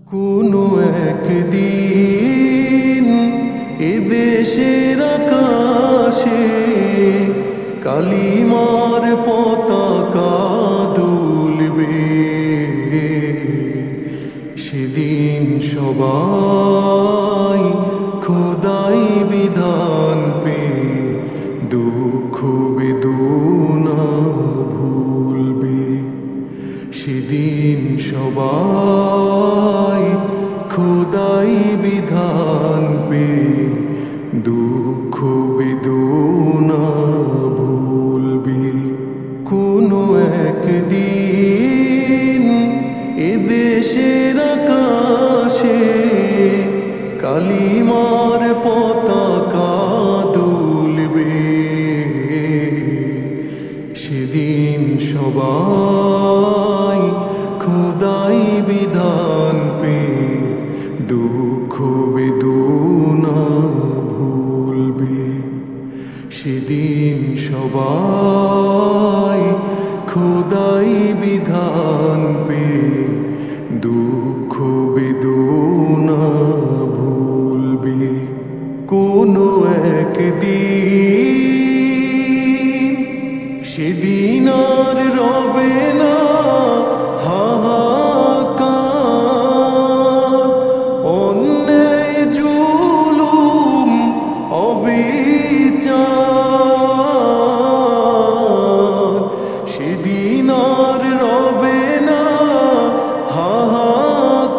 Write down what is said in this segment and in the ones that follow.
কোনো একদিন এদেশের আকাশে কালিমার পতাকা দুলবে। সেদিন সবাই খোদাই বিধান পে দুঃখ বেদনা ভুলবে। সেদিন সবাই খোদাই বিধান পে দুঃখ বেদনা ভুলবে। কোনো একদিন এদেশের আকাশে কালিমার পতাকা দুলবে। সেদিন সবাই খোদাই বিধান পে দুঃখ বেদনা ভুলবে। সেদিন সবাই খোদাই বিধান পে দুঃখ বেদনা ভুলবে। কোনো একদিন সেদিন আর রবে না হাহাকার, অন্যায় জুলুম অবিচার। সেদিন আর রবে না হাহাকার,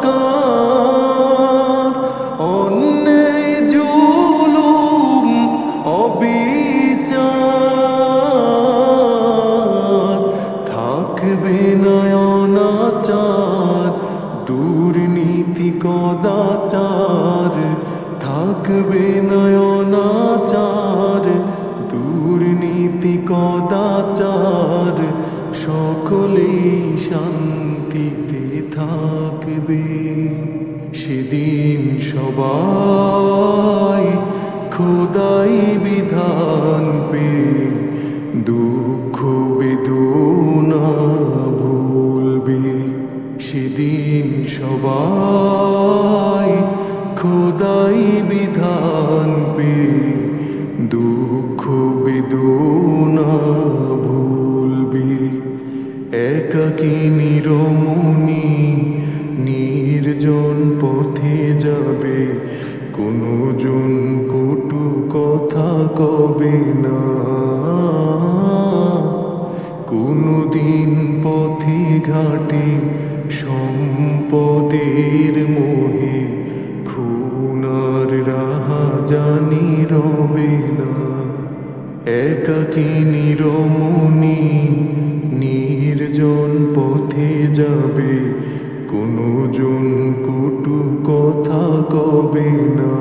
অন্যায় জুলুম অবিচার। থাকবে না অনাচার দুর্নীতি কদাচার, থাকবে না অনাচার দুর্নীতি কদাচার। সকলেই শান্তিতে থাকবে। সেদিন সবাই খোদাই বিধান পে দুঃখ বেদনা ভুলবে। সেদিন সবাই খোদাই বিধান পে দুঃখ বেদনা ভুলবে। একাকী নিরমণি নির্জন পথে যাবে, কোনো জন কটু কথা কবে না। কোনো দিন পথে ঘাটে সম্পদের মোহে খুনার রাহাজানি রবে না। একাকী নিরমণি নির্জন পথে যাবে, কোনো জন কটু কথা কবে না।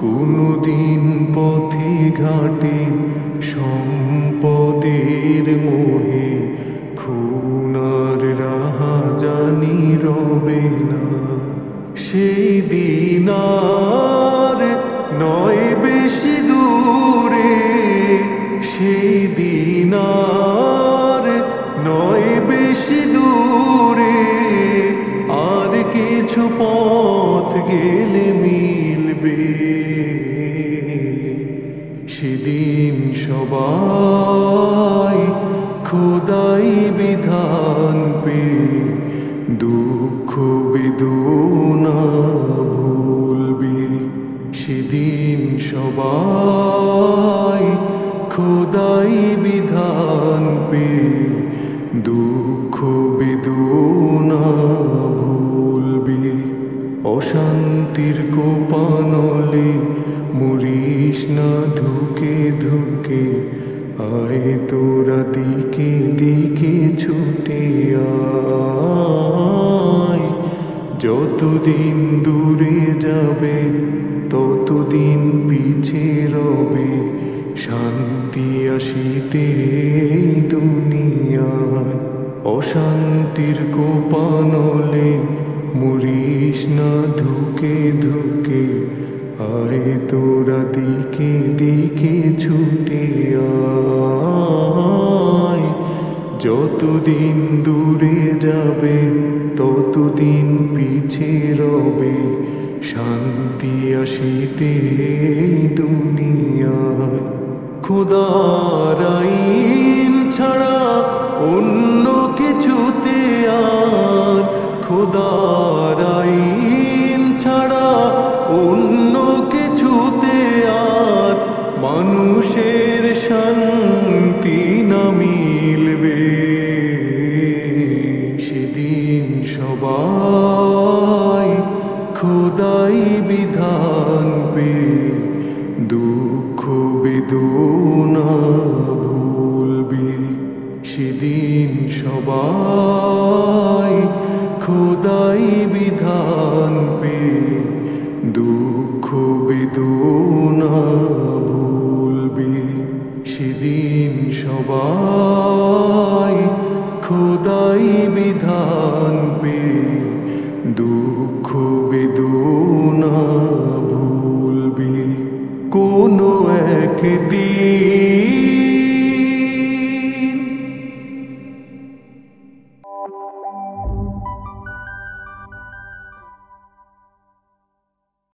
কোনো দিন পথে ঘাটে সম্পদের মোহে খুনার রাহাজানি রবে না। সেই দিন আর নয় বেশি দূরে, সেই দিন আর নয় বেশি দূরে। আর কিছু পথ গেলে মিলবে। সেদিন সবাই খোদাই বিধান পে দুঃখ বেদনা ভুলবে। সেদিন সবাই খোদাই বিধান পে দুঃখ বেদনা ভুলবে। অশান্তির কোপানলে মরিস না ধুকে ধুকে, আয় তোরা দিকে দিকে ছুটে আয়। যতদিন দূরে যাবে ততদিন পিছে রবে, শান্তি আসিতে দুনিয়ায়। অশান্তির কোপানলে মরিস না ধুকে ধুকে, আয় তোরা দিকে দিকে ছুটে আয়। যতদিন দূরে যাবে ততদিন পিছে রবে শান্তি আসিতে এই দুনিয়ায়। খোদার আইন ছাড়া অন্য কিছুতে আর, খোদার আইন ছাড়া অন্য কিছুতে আর মানুষের শান্তি না মিলবে। সেদিন সবাই খোদাই বিধান পে দুঃখ বেদনা ভুলবে। সেদিন সবাই খোদাই বিধান পে দুঃখ বেদনা ভুলবে। সেদিন সবাই খোদাই বিধান পে দুঃখ বেদনা ভুলবে। কোনো একদিন